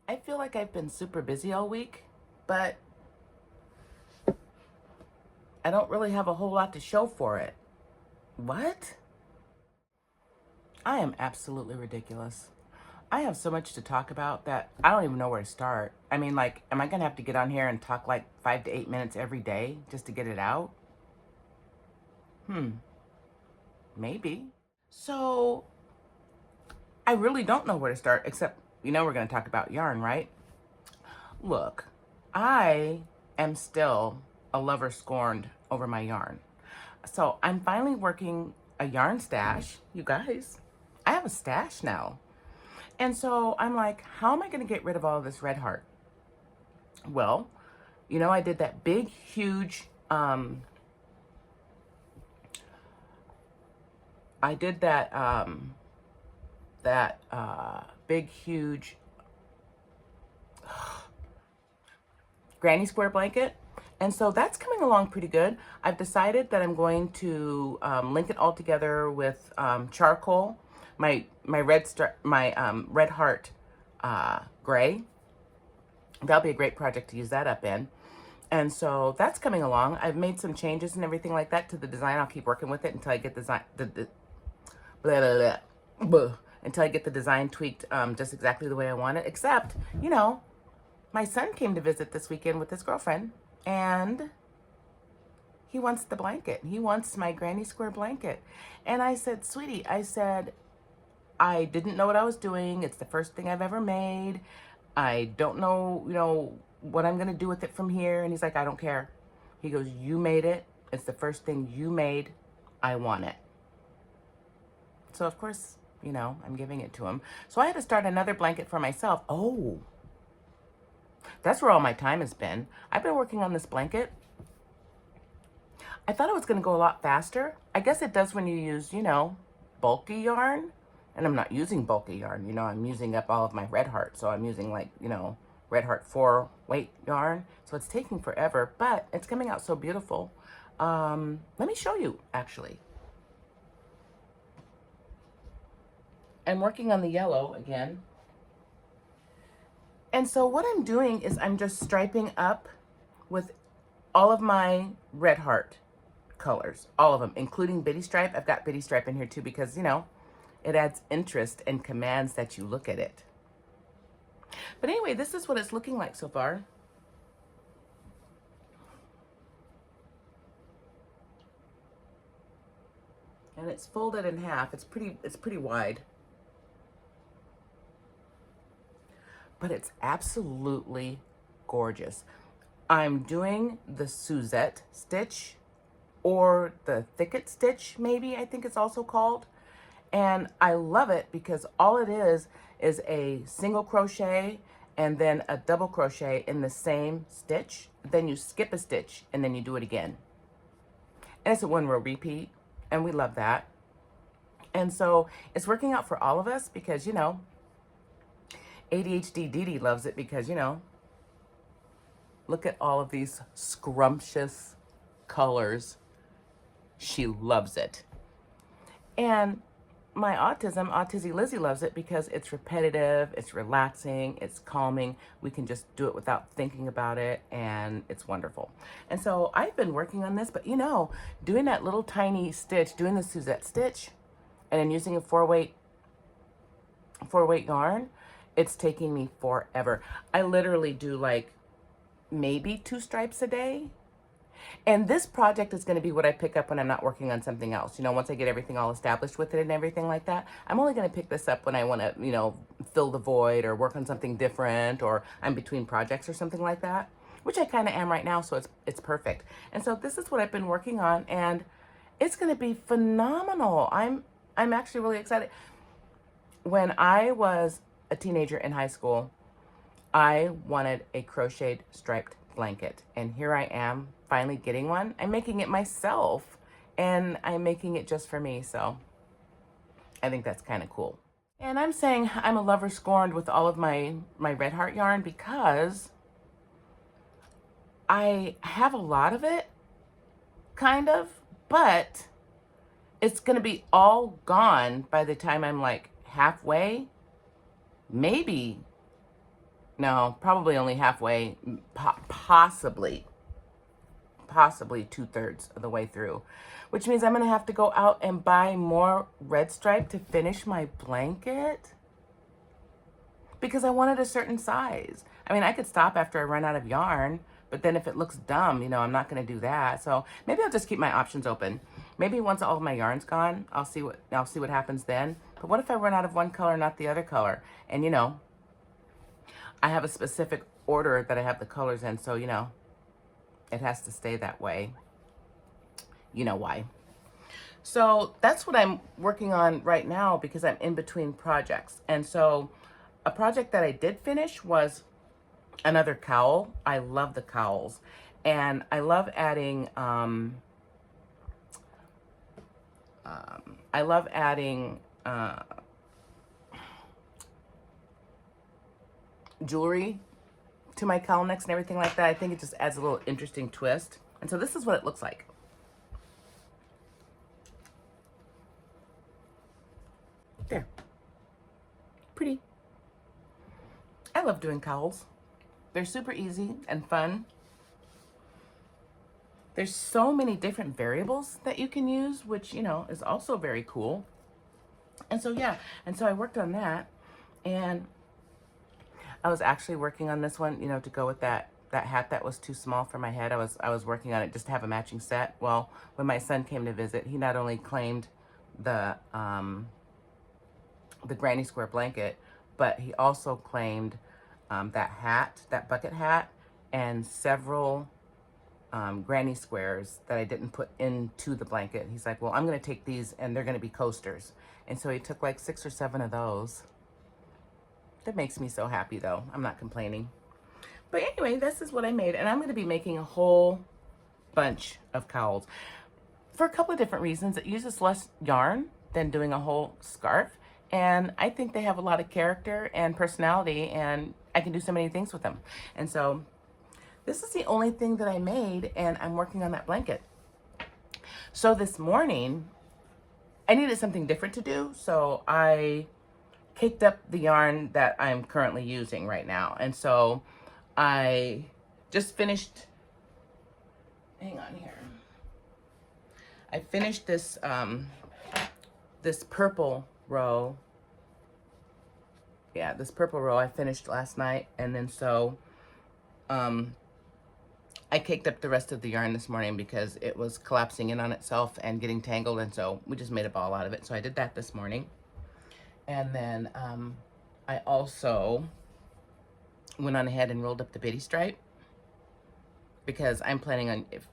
I feel like I've been super busy all week, but I don't really have a whole lot to show for it. What? I am absolutely ridiculous. I have so much to talk about that I don't even know where to start. I mean, like, am I going to have to get on here and talk like 5 to 8 minutes every day just to get it out? Maybe. So, I really don't know where to start, except, we're going to talk about yarn, right? Look, I am still a lover scorned over my yarn. So I'm finally working a yarn stash. You guys, I have a stash now. And so I'm like, how am I going to get rid of all of this red heart? Well, I did that big, huge, I did that big, huge granny square blanket. And so that's coming along pretty good. I've decided that I'm going to link it all together with charcoal, my red heart gray. That'll be a great project to use that up in. And so that's coming along. I've made some changes and everything like that to the design. I'll keep working with it until I get blah, blah, blah, blah, until I get the design tweaked just exactly the way I want it. Except, my son came to visit this weekend with his girlfriend, and he wants the blanket. He wants my granny square blanket. And I said, sweetie, I didn't know what I was doing. It's the first thing I've ever made. I don't know, what I'm going to do with it from here. And he's like, I don't care. He goes, you made it. It's the first thing you made. I want it. So, of course, I'm giving it to him. So I had to start another blanket for myself. Oh, that's where all my time has been. I've been working on this blanket. I thought it was going to go a lot faster. I guess it does when you use, bulky yarn. And I'm not using bulky yarn. I'm using up all of my red heart. So I'm using like, red heart 4 weight yarn. So it's taking forever, but it's coming out so beautiful. Let me show you, actually. I'm working on the yellow again. And so what I'm doing is I'm just striping up with all of my red heart colors, all of them, including bitty stripe. I've got bitty stripe in here too because, it adds interest and commands that you look at it. But anyway, this is what it's looking like so far. And it's folded in half. It's pretty wide. But it's absolutely gorgeous. I'm doing the Suzette stitch, or the thicket stitch, maybe I think it's also called. And I love it because all it is a single crochet and then a double crochet in the same stitch. Then you skip a stitch and then you do it again. And it's a 1-row repeat, and we love that. And so it's working out for all of us because, ADHD Dee Dee loves it because, look at all of these scrumptious colors. She loves it. And my Autism Lizzie loves it because it's repetitive, it's relaxing, it's calming. We can just do it without thinking about it, and it's wonderful. And so I've been working on this, but doing that little tiny stitch, doing the Suzette stitch, and then using a 4-weight yarn, it's taking me forever. I literally do like maybe 2 stripes a day. And this project is going to be what I pick up when I'm not working on something else. Once I get everything all established with it and everything like that, I'm only going to pick this up when I want to, fill the void or work on something different, or I'm between projects or something like that, which I kind of am right now. So it's perfect. And so this is what I've been working on, and it's going to be phenomenal. I'm actually really excited. When I was a teenager in high school, I wanted a crocheted striped blanket, and here I am finally getting one. I'm making it myself, and I'm making it just for me, so I think that's kind of cool. And I'm saying I'm a lover scorned with all of my red heart yarn because I have a lot of it, kind of, but it's gonna be all gone by the time I'm like halfway, maybe No, probably only halfway, possibly 2/3 of the way through, which means I'm gonna have to go out and buy more red stripe to finish my blanket because I wanted a certain size. I mean, I could stop after I run out of yarn, but then if it looks dumb, you know, I'm not gonna do that. So maybe I'll just keep my options open. Maybe once all of my yarn's gone, I'll see what happens then. But what if I run out of one color, not the other color? And you know, I have a specific order that I have the colors in, so you know, it has to stay that way. You know why. So that's what I'm working on right now because I'm in between projects. And so a project that I did finish was another cowl. I love the cowls. And I love adding I love adding jewelry to my cowl necks and everything like that. I think it just adds a little interesting twist. And so this is what it looks like. There. Pretty. I love doing cowls. They're super easy and fun. There's so many different variables that you can use, which, you know, is also very cool. And so, yeah, and so I worked on that, and I was actually working on this one, you know, to go with that hat that was too small for my head. I was working on it just to have a matching set. Well, when my son came to visit, he not only claimed the granny square blanket, but he also claimed that hat, that bucket hat, and several granny squares that I didn't put into the blanket. He's like, well, I'm going to take these and they're going to be coasters. And so he took like 6 or 7 of those. That makes me so happy though. I'm not complaining. But anyway, this is what I made. And I'm going to be making a whole bunch of cowls for a couple of different reasons. It uses less yarn than doing a whole scarf. And I think they have a lot of character and personality, and I can do so many things with them. And so this is the only thing that I made, and I'm working on that blanket. So this morning, I needed something different to do, so I caked up the yarn that I'm currently using right now. And so I just finished, hang on here. I finished this, this purple row. Yeah, this purple row I finished last night, and then so, I caked up the rest of the yarn this morning because it was collapsing in on itself and getting tangled, and so we just made a ball out of it. So I did that this morning. And then I also went on ahead and rolled up the bitty stripe because I'm planning on, if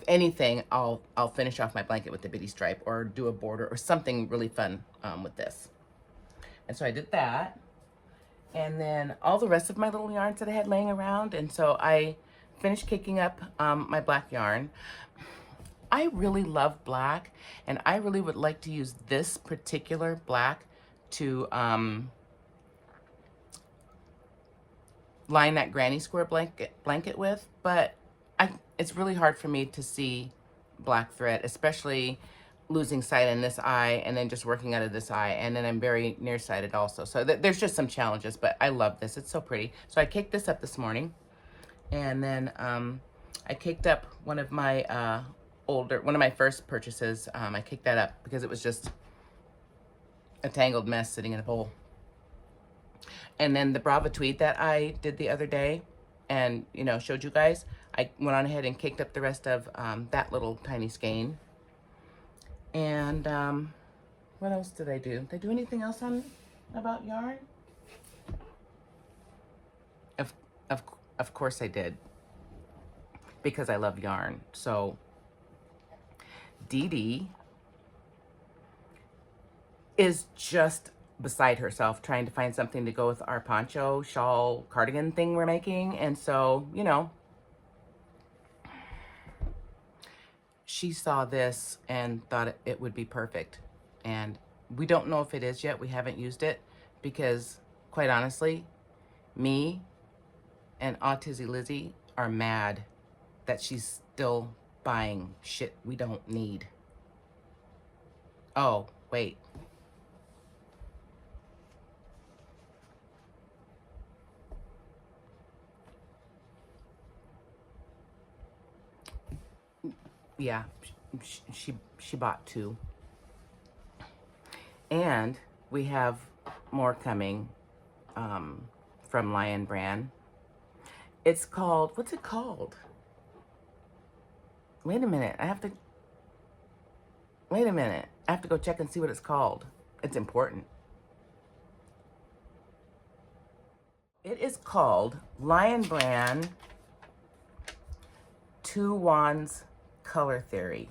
anything, I'll finish off my blanket with the bitty stripe or do a border or something really fun with this. And so I did that. And then all the rest of my little yarns that I had laying around, and so I finished caking up my black yarn. I really love black, and I really would like to use this particular black to line that granny square blanket with, but it's really hard for me to see black thread, especially losing sight in this eye and then just working out of this eye, and then I'm very nearsighted also. So there's just some challenges, but I love this. It's so pretty. So I caked this up this morning, and then I caked up one of my one of my first purchases. I caked that up because it was just a tangled mess sitting in a bowl. And then the Brava tweed that I did the other day and, you know, showed you guys, I went on ahead and caked up the rest of that little tiny skein. And what else did I do? Did I do anything else about yarn? Of course I did, because I love yarn. So Dee Dee is just beside herself trying to find something to go with our poncho, shawl, cardigan thing we're making. And so, you know, she saw this and thought it would be perfect. And we don't know if it is yet. We haven't used it because, quite honestly, me and Autism Lizzie are mad that she's still buying shit we don't need. Oh, wait. yeah, she bought 2. And we have more coming from Lion Brand. It's called, what's it called? Wait a minute. I have to go check and see what it's called. It's important. It is called Lion Brand 2 Wands Color Theory.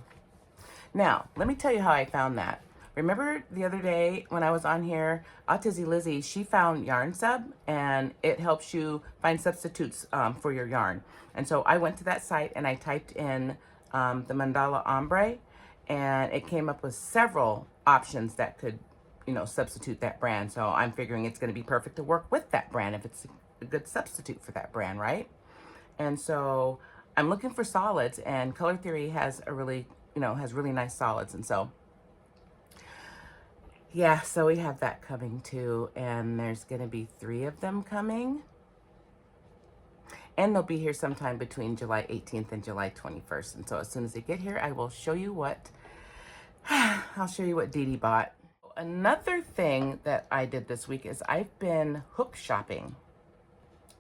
Now, let me tell you how I found that. Remember the other day when I was on here, Autistic Lizzie, she found Yarn Sub, and it helps you find substitutes for your yarn. And so I went to that site and I typed in the mandala ombre, and it came up with several options that could, you know, substitute that brand. So I'm figuring it's going to be perfect to work with that brand if it's a good substitute for that brand, right? And so I'm looking for solids, and Color Theory has a really, you know, has really nice solids. And so, yeah, so we have that coming too. And there's going to be 3 of them coming. And they'll be here sometime between July 18th and July 21st. And so as soon as they get here, I will show you what, I'll show you what Dee Dee bought. Another thing that I did this week is I've been hook shopping,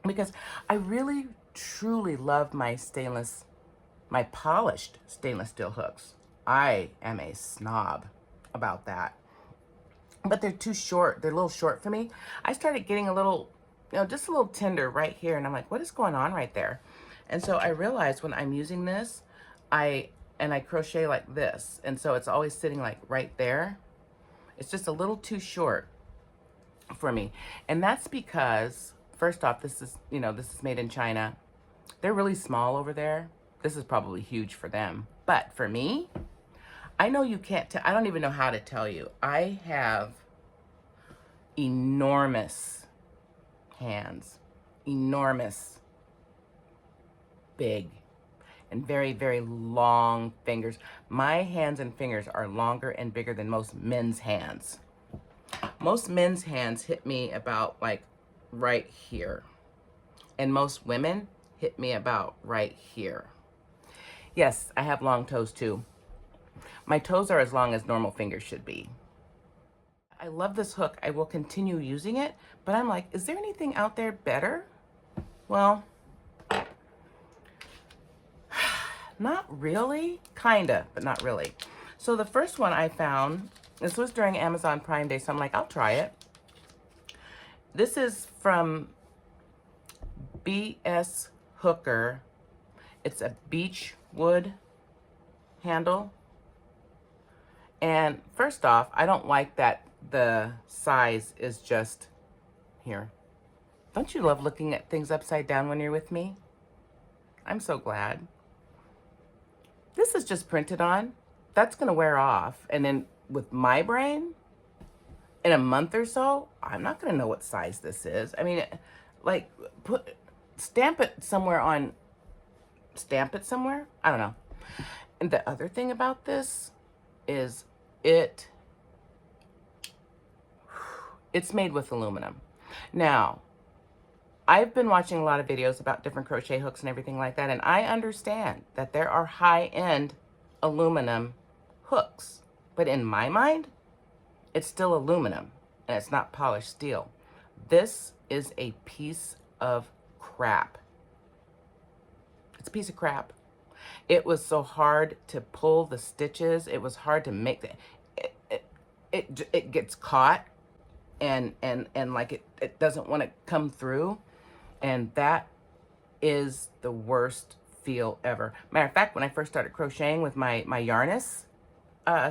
because I really truly love my polished stainless steel hooks. I am a snob about that. But they're too short. They're a little short for me. I started getting a little, you know, just a little tender right here. And I'm like, what is going on right there? And so I realized when I'm using this, I crochet like this. And so it's always sitting like right there. It's just a little too short for me. And that's because, first off, this is, you know, this is made in China. They're really small over there. This is probably huge for them. But for me, I know you can't tell. I don't even know how to tell you. I have enormous hands. Enormous. Big. And very, very long fingers. My hands and fingers are longer and bigger than most men's hands. Most men's hands hit me about like right here. And most women hit me about right here. Yes, I have long toes too. My toes are as long as normal fingers should be. I love this hook. I will continue using it, but I'm like, is there anything out there better? Well, not really. Kinda, but not really. So the first one I found, this was during Amazon Prime Day, so I'm like, I'll try it. This is from BS Hooker. It's a beech wood handle. And first off, I don't like that the size is just here. Don't you love looking at things upside down when you're with me? I'm so glad. This is just printed on. That's going to wear off. And then with my brain, in a month or so, I'm not going to know what size this is. I mean, like, stamp it somewhere. I don't know. And the other thing about this is it's made with aluminum. Now, I've been watching a lot of videos about different crochet hooks and everything like that, and I understand that there are high-end aluminum hooks. But in my mind, it's still aluminum, and it's not polished steel. This is a piece of crap. It's a piece of crap. It was so hard to pull the stitches. It was hard to make it gets caught and like it doesn't want to come through. And that is the worst feel ever. Matter of fact, when I first started crocheting with my Yarnus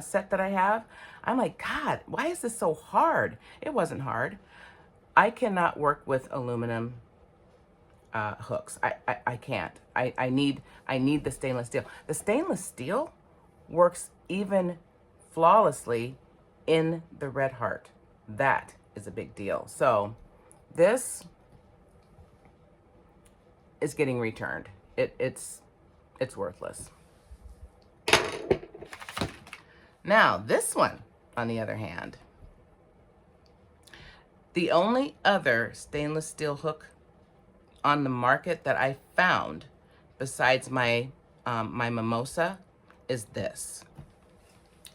set that I have, I'm like, God, why is this so hard? It wasn't hard. I cannot work with aluminum hooks. I can't. I need the stainless steel. The stainless steel works even flawlessly in the red heart. That is a big deal. So this is getting returned. It's worthless. Now this one, on the other hand, the only other stainless steel hook on the market that I found besides my my Mimosa is this.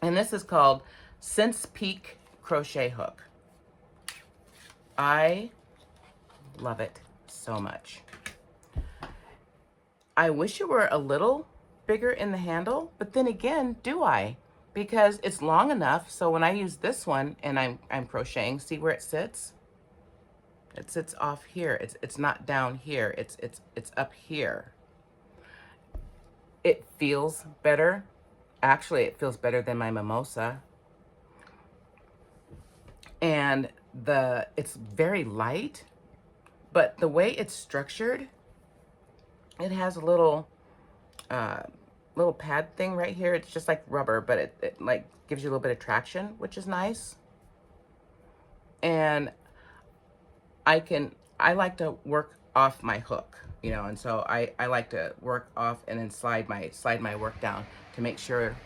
And this is called Since Peak Crochet Hook. I love it so much. I wish it were a little bigger in the handle, but then again, do I? Because it's long enough, so when I use this one and I'm crocheting, see where it sits? It sits off here. It's not down here. It's up here. It feels better. Actually, it feels better than my mimosa. And it's very light, but the way it's structured, it has a little pad thing right here. It's just like rubber, but it like gives you a little bit of traction, which is nice. And I like to work off my hook, you know, and so I like to work off and then slide my work down to make sure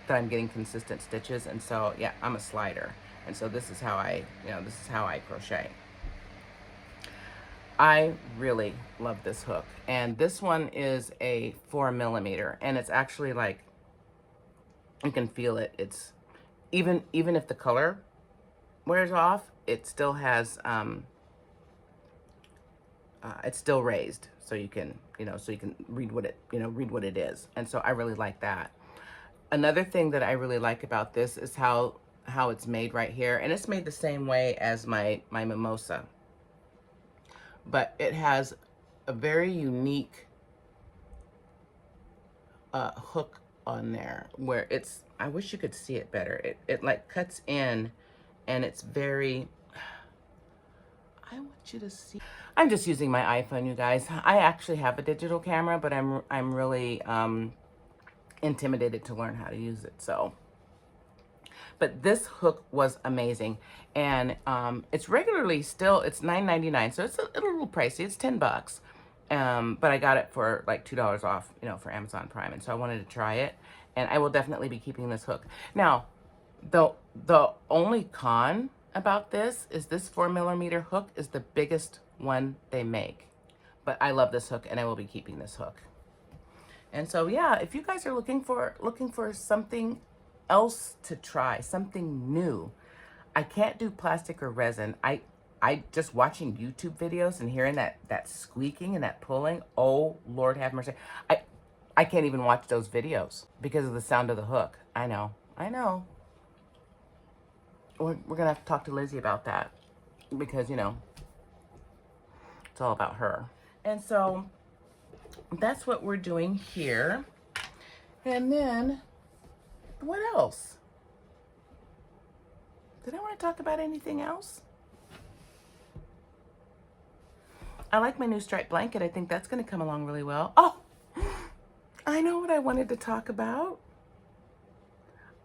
that I'm getting consistent stitches. And so, yeah, I'm a slider. And so this is how I crochet. I really love this hook. And this one is a 4mm, and it's actually like, you can feel it. It's even if the color wears off, it still has, it's still raised, so you can, read what it is. And so I really like that. Another thing that I really like about this is how it's made right here, and it's made the same way as my mimosa, but it has a very unique hook on there where I wish you could see it better. It like cuts in, and it's very, I want you to see. I'm just using my iPhone, you guys. I actually have a digital camera, but I'm really intimidated to learn how to use it. So, but this hook was amazing, and it's regularly still, it's $9.99, so it's a little pricey. It's $10, but I got it for like $2 off, for Amazon Prime, and so I wanted to try it, and I will definitely be keeping this hook. Now, the only con about this is this 4mm hook is the biggest one they make, but I love this hook, and I will be keeping this hook. And so, yeah, if you guys are looking for something else to try, something new, I can't do plastic or resin. I just watching YouTube videos and hearing that squeaking and that pulling, oh Lord have mercy. I can't even watch those videos because of the sound of the hook. I know. We're gonna have to talk to Lizzie about that, because it's all about her. And so that's what we're doing here. And then what else? Did I want to talk about anything else? I like my new striped blanket. I think that's going to come along really well. Oh, I know what I wanted to talk about.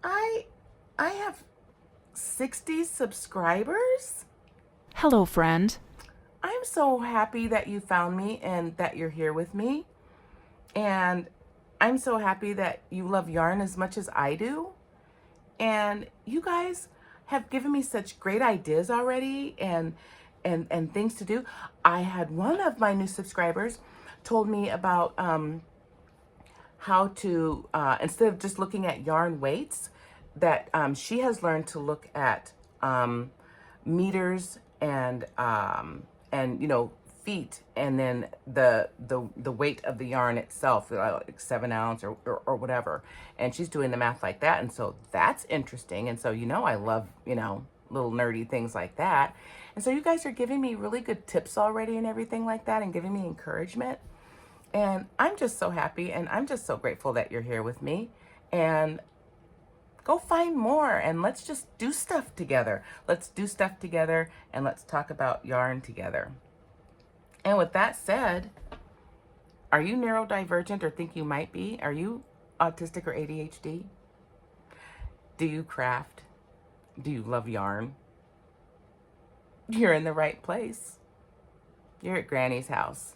I have 60 subscribers. Hello, friend. I'm so happy that you found me and that you're here with me. And I'm so happy that you love yarn as much as I do. And you guys have given me such great ideas already and things to do. I had one of my new subscribers told me about how to, instead of just looking at yarn weights, that she has learned to look at meters and feet, and then the weight of the yarn itself, like 7 ounce or whatever. And she's doing the math like that. And so that's interesting. And so, I love, little nerdy things like that. And so you guys are giving me really good tips already and everything like that, and giving me encouragement. And I'm just so happy, and I'm just so grateful that you're here with me. And go find more, and let's just do stuff together. Let's do stuff together, and let's talk about yarn together. And with that said, are you neurodivergent or think you might be? Are you autistic or ADHD? Do you craft? Do you love yarn? You're in the right place. You're at Granny's house,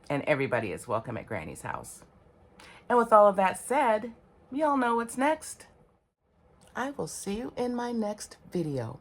and everybody is welcome at Granny's house. And with all of that said, we all know what's next. I will see you in my next video.